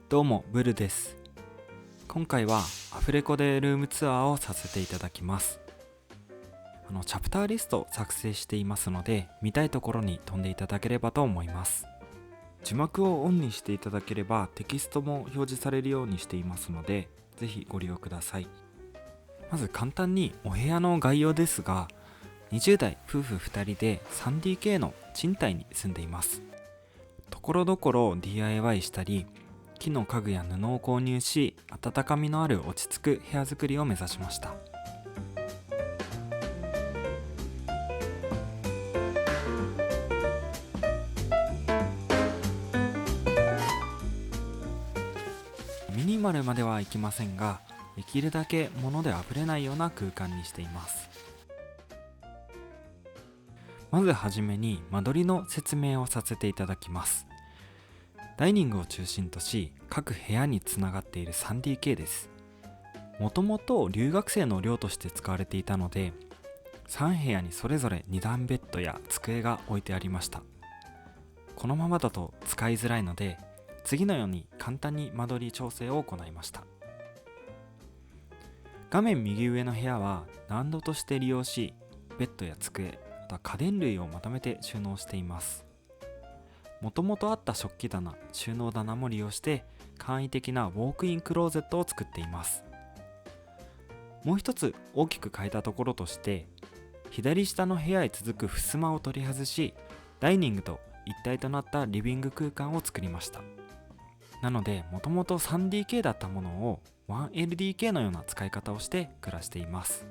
どうもブルです。今回はアフレコでルームツアーをさせていただきます。チャプターリストを作成していますので、見たいところに飛んでいただければと思います。字幕をオンにしていただければテキストも表示されるようにしていますので、ぜひご利用ください。まず簡単にお部屋の概要ですが、20代夫婦2人で 3DK の賃貸に住んでいます。ところどころ DIY したり、木の家具や布を購入し、温かみのある落ち着く部屋作りを目指しました。ミニマルまではいきませんが、できるだけ物で溢れないような空間にしています。まずはじめに間取りの説明をさせていただきます。ダイニングを中心とし、各部屋につながっている 3DK です。もともと留学生の寮として使われていたので、3部屋にそれぞれ2段ベッドや机が置いてありました。このままだと使いづらいので、次のように簡単に間取り調整を行いました。画面右上の部屋は難度として利用し、ベッドや机、あとは家電類をまとめて収納しています。もともとあった食器棚、収納棚も利用して簡易的なウォークインクローゼットを作っています。もう一つ大きく変えたところとして、左下の部屋へ続く襖を取り外し、ダイニングと一体となったリビング空間を作りました。なので、もともと 3DK だったものを 1LDK のような使い方をして暮らしています。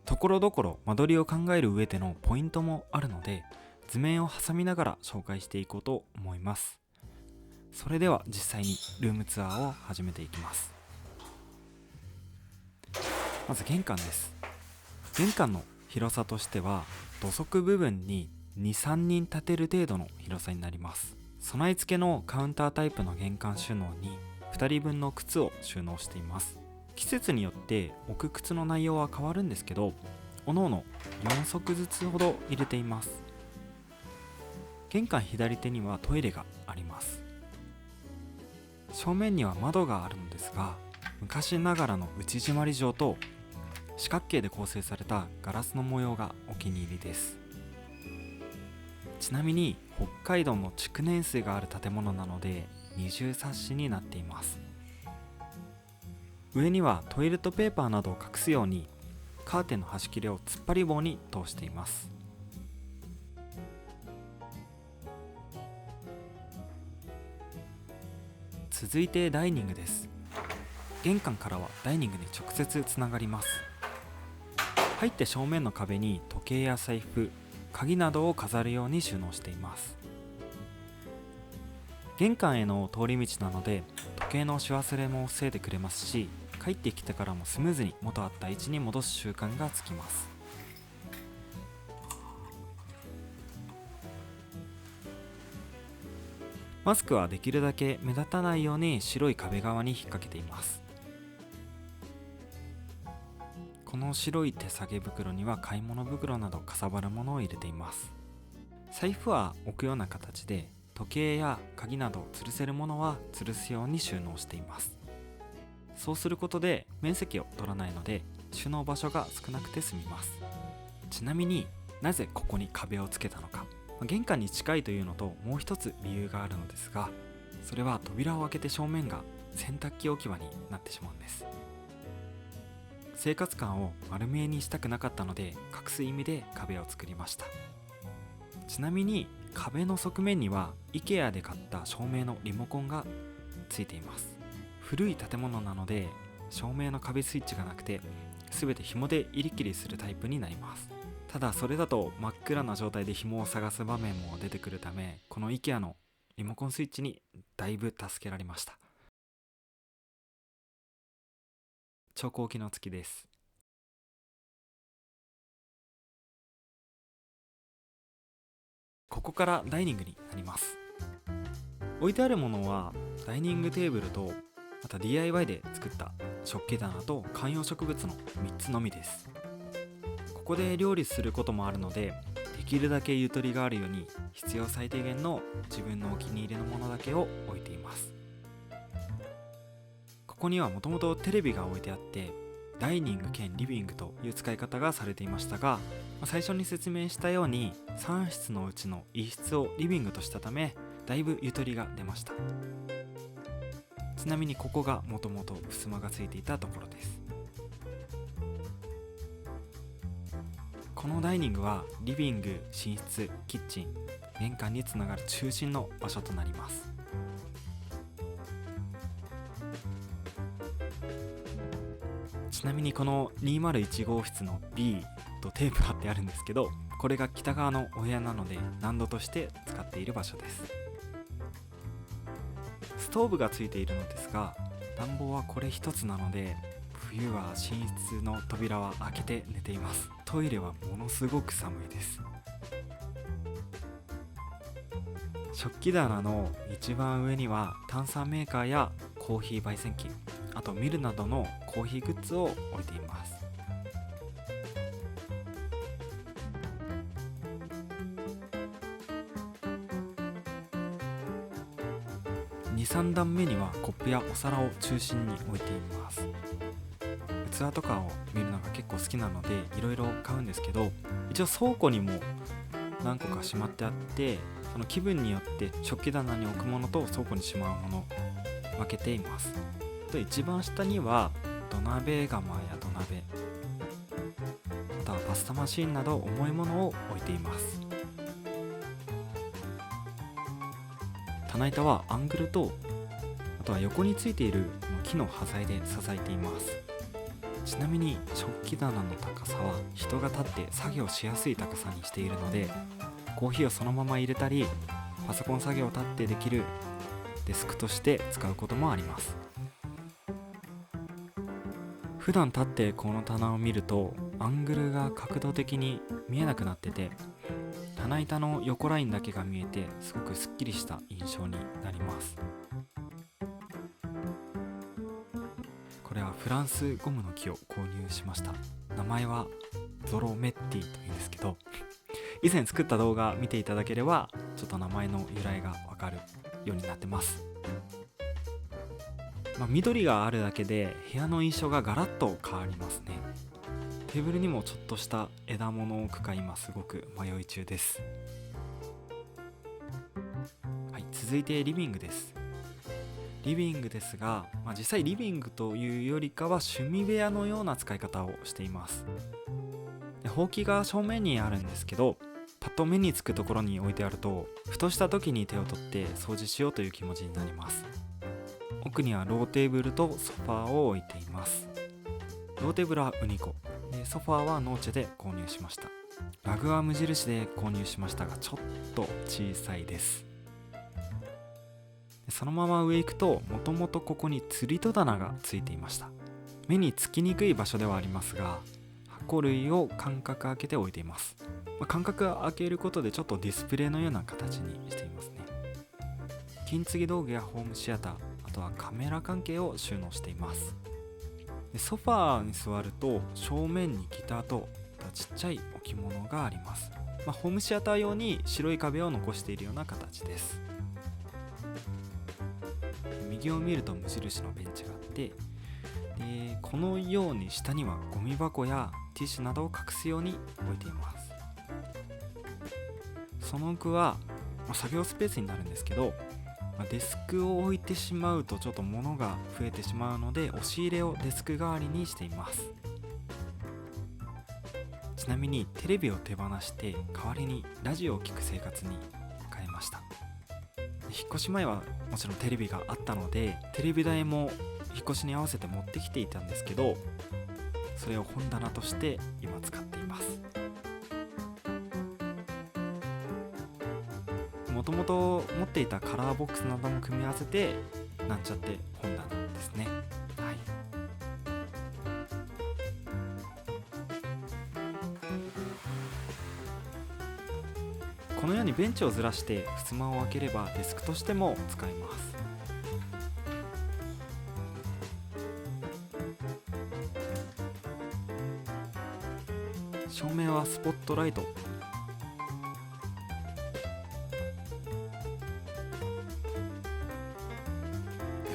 ところどころ間取りを考える上でのポイントもあるので、図面を挟みながら紹介していこうと思います。それでは実際にルームツアーを始めていきます。まず玄関です。玄関の広さとしては、土足部分に 2,3 人立てる程度の広さになります。備え付けのカウンタータイプの玄関収納に2人分の靴を収納しています。季節によって置く靴の内容は変わるんですけど、おのおの4足ずつほど入れています。玄関左手にはトイレがあります。正面には窓があるのですが、昔ながらの内締まり状と四角形で構成されたガラスの模様がお気に入りです。ちなみに北海道の築年数がある建物なので二重サッシになっています。上にはトイレットペーパーなどを隠すようにカーテンの端切れを突っ張り棒に通しています。続いてダイニングです。玄関からはダイニングに直接つながります。入って正面の壁に時計や財布、鍵などを飾るように収納しています。玄関への通り道なので、時計のし忘れも防いでくれますし、帰ってきてからもスムーズに元あった位置に戻す習慣がつきます。マスクはできるだけ目立たないように白い壁側に引っ掛けています。この白い手提げ袋には買い物袋などかさばるものを入れています。財布は置くような形で、時計や鍵など吊るせるものは吊るすように収納しています。そうすることで面積を取らないので、収納場所が少なくて済みます。ちなみになぜここに壁をつけたのか、玄関に近いというのともう一つ理由があるのですが、それは扉を開けて正面が洗濯機置き場になってしまうんです。生活感を丸見えにしたくなかったので、隠す意味で壁を作りました。ちなみに壁の側面には IKEA で買った照明のリモコンがついています。古い建物なので照明の壁スイッチがなくて、全て紐で入り切りするタイプになります。ただそれだと真っ暗な状態で紐を探す場面も出てくるため、この IKEA のリモコンスイッチにだいぶ助けられました。調光機能付きです。ここからダイニングになります。置いてあるものはダイニングテーブルと、また DIY で作った食器棚と観葉植物の3つのみです。ここで料理することもあるので、でできるだけゆとりがあるように必要最低限の自分のお気に入りのものだけを置いています。ここにはもともとテレビが置いてあってダイニング兼リビングという使い方がされていましたが、最初に説明したように3室のうちの1室をリビングとしたためだいぶゆとりが出ました。ちなみにここがもともと襖がついていたところです。このダイニングはリビング、寝室、キッチン、玄関につながる中心の場所となります。ちなみにこの201号室の B とテープ貼ってあるんですけど、これが北側のお部屋なので難度として使っている場所です。ストーブがついているのですが、暖房はこれ一つなので冬は寝室の扉は開けて寝ています。トイレはものすごく寒いです。食器棚の一番上には炭酸メーカーやコーヒー焙煎機、あとミルなどのコーヒーグッズを置いています。2、3段目にはコップやお皿を中心に置いています。器とかを見るのが結構好きなのでいろいろ買うんですけど、一応倉庫にも何個かしまってあって、その気分によって食器棚に置くものと倉庫にしまうもの分けています。と一番下には土鍋釜や土鍋、あとはパスタマシーンなど重いものを置いています。棚板はアングルと、あとは横についている木の端材で支えています。ちなみに食器棚の高さは人が立って作業しやすい高さにしているので、コーヒーをそのまま入れたりパソコン作業を立ってできるデスクとして使うこともあります。普段立ってこの棚を見るとアングルが角度的に見えなくなってて、棚板の横ラインだけが見えてすごくすっきりした印象になります。これはフランスゴムの木を購入しました。名前はゾロメッティというんですけど、以前作った動画見ていただければちょっと名前の由来がわかるようになってます。緑があるだけで部屋の印象がガラッと変わりますね。テーブルにもちょっとした枝物を置くか今すごく迷い中です。はい、続いてリビングです。リビングですが、実際リビングというよりかは趣味部屋のような使い方をしています。ほうきが正面にあるんですけど、パッと目につくところに置いてあるとふとした時に手を取って掃除しようという気持ちになります。奥にはローテーブルとソファーを置いています。ローテーブルはウニコで、ソファーはノーチェで購入しました。ラグは無印で購入しましたがちょっと小さいです。そのまま上行くともともとここに釣り戸棚がついていました。目につきにくい場所ではありますが、箱類を間隔開けて置いています。間隔開けることでちょっとディスプレイのような形にしていますね。金継ぎ道具やホームシアター、あとはカメラ関係を収納しています。でソファーに座ると正面にギターとちっちゃい置物があります。ホームシアター用に白い壁を残しているような形です。右を見ると無印のベンチがあって、でこのように下にはゴミ箱やティッシュなどを隠すように置いています。その奥は作業スペースになるんですけど、デスクを置いてしまうとちょっと物が増えてしまうので押し入れをデスク代わりにしています。ちなみにテレビを手放して代わりにラジオを聴く生活に変えました。引っ越し前はもちろんテレビがあったのでテレビ台も引っ越しに合わせて持ってきていたんですけど、それを本棚として今使っています。もともと持っていたカラーボックスなども組み合わせてなんちゃって本棚ですね。はい、このようにベンチをずらして襖を開ければデスクとしても使えます。照明はスポットライト、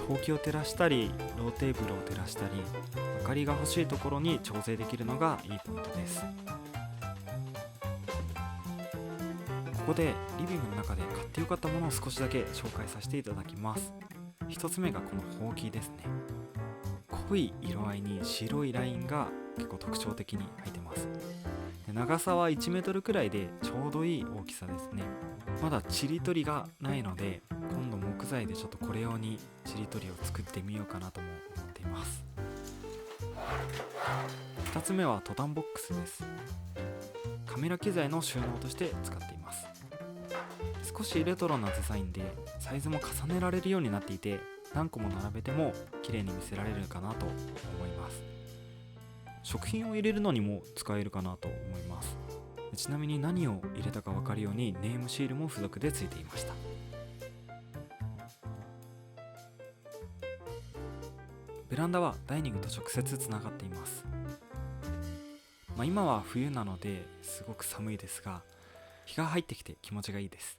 ほうきを照らしたりローテーブルを照らしたり、明かりが欲しいところに調整できるのがいいポイントです。ここでリビングの中で買ってよかったものを少しだけ紹介させていただきます。一つ目がこのほうきですね。濃い色合いに白いラインが結構特徴的に入ってます。で、長さは1メートルくらいでちょうどいい大きさですね。まだちりとりがないので、今度木材でちょっとこれ用にちりとりを作ってみようかなとも思っています。2つ目はトタンボックスです。カメラ機材の収納として使っています。少しレトロなデザインでサイズも重ねられるようになっていて、何個も並べても綺麗に見せられるかなと思います。食品を入れるのにも使えるかなと思います。ちなみに何を入れたか分かるようにネームシールも付属で付いていました。ベランダはダイニングと直接つながっています。今は冬なのですごく寒いですが、日が入ってきて気持ちがいいです。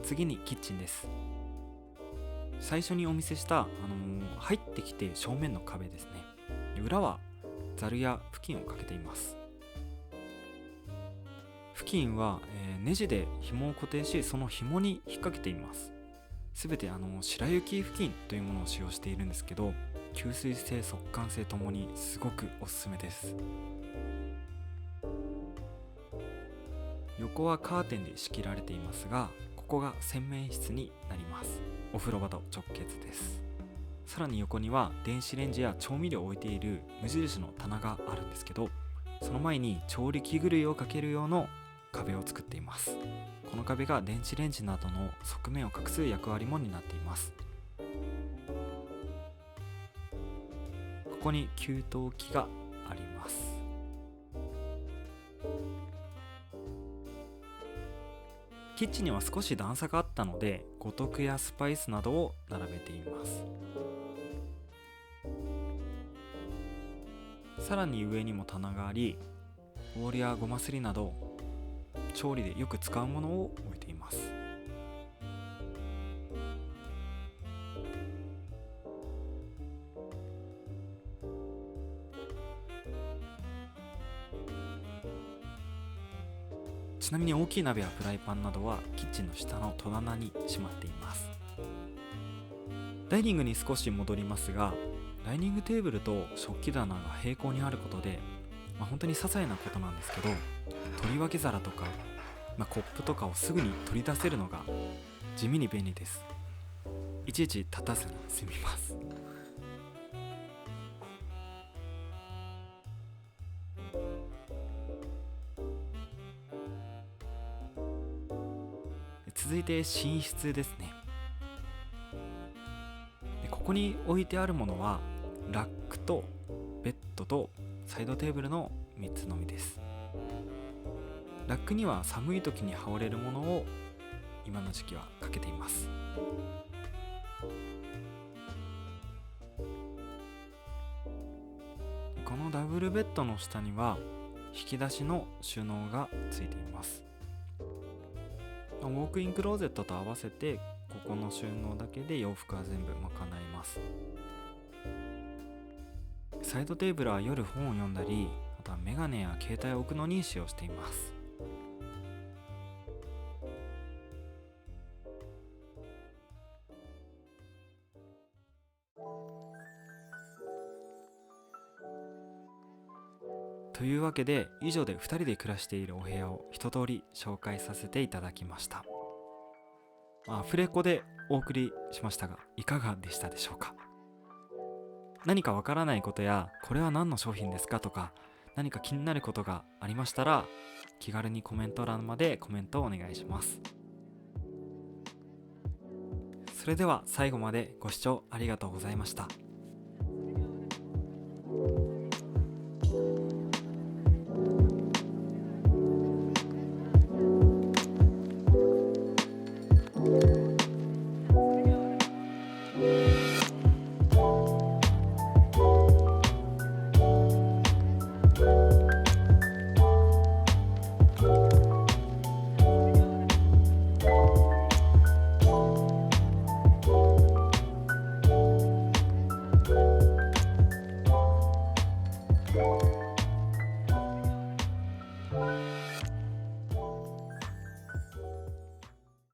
次にキッチンです。最初にお見せした、入ってきて正面の壁ですね。裏はザルや布巾をかけています。布巾は、ネジで紐を固定し、その紐に引っ掛けています。すべて白雪布巾というものを使用しているんですけど、吸水性速乾性ともにすごくおすすめです。横はカーテンで仕切られていますが、ここが洗面室になります。お風呂場と直結です。さらに横には電子レンジや調味料を置いている無印の棚があるんですけど、その前に調理器具類をかける用の壁を作っています。この壁が電子レンジなどの側面を隠す役割も担っています。ここに給湯器があります。キッチンには少し段差があったので、五徳やスパイスなどを並べています。さらに上にも棚があり、ボウルやごますりなど調理でよく使うものを置いています。ちなみに大きい鍋やフライパンなどはキッチンの下の戸棚にしまっています。ダイニングに少し戻りますが、ダイニングテーブルと食器棚が平行にあることで、本当に些細なことなんですけど、取り分け皿とか、コップとかをすぐに取り出せるのが地味に便利です。いちいち立たずに済みます。続いて寝室ですね。ここに置いてあるものはラックとベッドとサイドテーブルの3つのみです。ラックには寒い時に羽織れるものを今の時期はかけています。このダブルベッドの下には引き出しの収納がついています。ウォークインクローゼットと合わせてここの収納だけで洋服は全部賄います。サイドテーブルは夜本を読んだり、あとはメガネや携帯を置くのに使用しています。というわけで、以上で2人で暮らしているお部屋を一通り紹介させていただきました。アフレコでお送りしましたが、いかがでしたでしょうか。何かわからないことや、これは何の商品ですかとか、何か気になることがありましたら、気軽にコメント欄までコメントをお願いします。それでは最後までご視聴ありがとうございました。